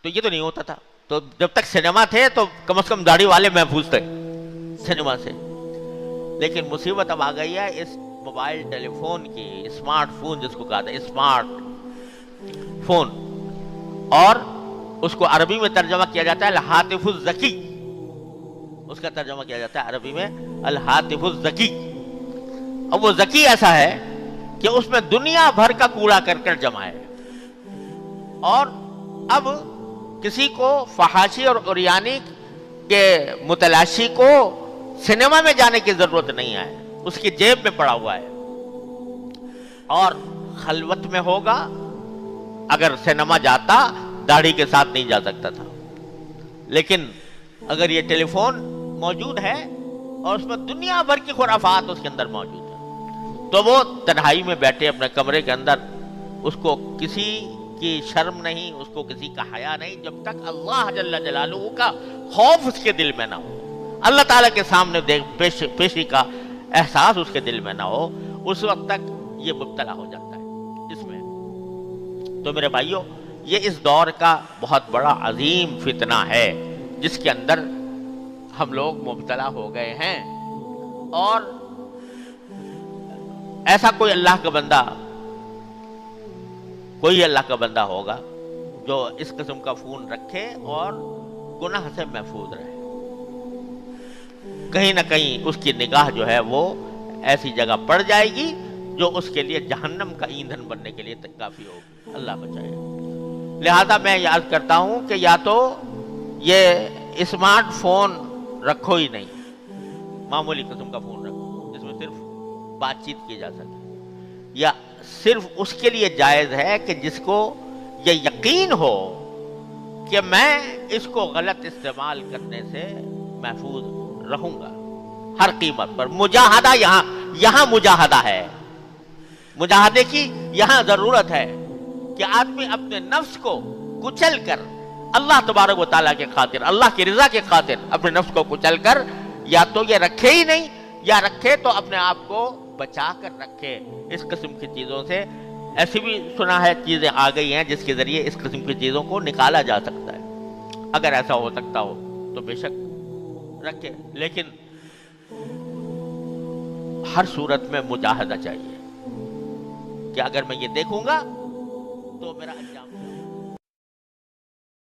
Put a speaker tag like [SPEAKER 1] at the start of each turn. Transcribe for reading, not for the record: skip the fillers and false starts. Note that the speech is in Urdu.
[SPEAKER 1] تو یہ تو نہیں ہوتا تھا. تو جب تک سنیما تھے تو کم از کم داڑھی والے محفوظ تھے سنیما سے. لیکن مصیبت اب آ گئی ہے اس موبائل ٹیلی فون کی, اسمارٹ فون جس کو کہا تھا اسمارٹ فون, اور اس کو عربی میں ترجمہ کیا جاتا ہے الہاتف الذکی. اس کا ترجمہ کیا جاتا ہے عربی میں الہاتف الذکی. اب وہ ذکی ایسا ہے کہ اس میں دنیا بھر کا کوڑا کرکٹ جمع ہے, اور اب کسی کو فحاشی اور عریانی کے متلاشی کو سنیما میں جانے کی ضرورت نہیں ہے, اس کی جیب میں پڑا ہوا ہے. اور خلوت میں ہوگا, اگر سنیما جاتا داڑھی کے ساتھ نہیں جا سکتا تھا. لیکن اگر یہ ٹیلی فون موجود ہے اور اس میں دنیا بھر کی خرافات اس کے اندر موجود ہے, تو وہ تنہائی میں بیٹھے اپنے کمرے کے اندر, اس کو کسی کی شرم نہیں, اس کو کسی کا حیا نہیں, جب تک اللہ جل جلالہ کا خوف اس کے دل میں نہ ہو, اللہ تعالیٰ کے سامنے پیشی کا احساس اس کے دل میں نہ ہو, اس وقت تک یہ مبتلا ہو جاتا ہے اس میں. تو میرے بھائیوں, یہ اس دور کا بہت بڑا عظیم فتنہ ہے جس کے اندر ہم لوگ مبتلا ہو گئے ہیں. اور ایسا کوئی اللہ کا بندہ ہوگا جو اس قسم کا فون رکھے اور گناہ سے محفوظ رہے. کہیں نہ کہیں اس کی نگاہ جو ہے وہ ایسی جگہ پڑ جائے گی جو اس کے لیے جہنم کا ایندھن بننے کے لیے کافی ہوگی, اللہ بچائے. لہذا میں یاد کرتا ہوں کہ یا تو یہ اسمارٹ فون رکھو ہی نہیں, معمولی قسم کا فون رکھو جس میں صرف بات چیت کی جا سکے, یا صرف اس کے لیے جائز ہے کہ جس کو یہ یقین ہو کہ میں اس کو غلط استعمال کرنے سے محفوظ رہوں گا ہر قیمت پر. مجاہدہ یہاں مجاہدہ ہے, مجاہدے کی یہاں ضرورت ہے کہ آدمی اپنے نفس کو کچل کر اللہ تبارک و تعالیٰ کے خاطر, اللہ کی رضا کے خاطر اپنے نفس کو کچل کر یا تو یہ رکھے ہی نہیں, یا رکھے تو اپنے آپ کو بچا کر رکھے اس قسم کی چیزوں سے. ایسی بھی سنا ہے چیزیں آ گئی ہیں جس کے ذریعے اس قسم کی چیزوں کو نکالا جا سکتا ہے. اگر ایسا ہو سکتا ہو تو بے شک رکھے, لیکن ہر صورت میں مجاہدہ چاہیے کہ اگر میں یہ دیکھوں گا تو میرا انجام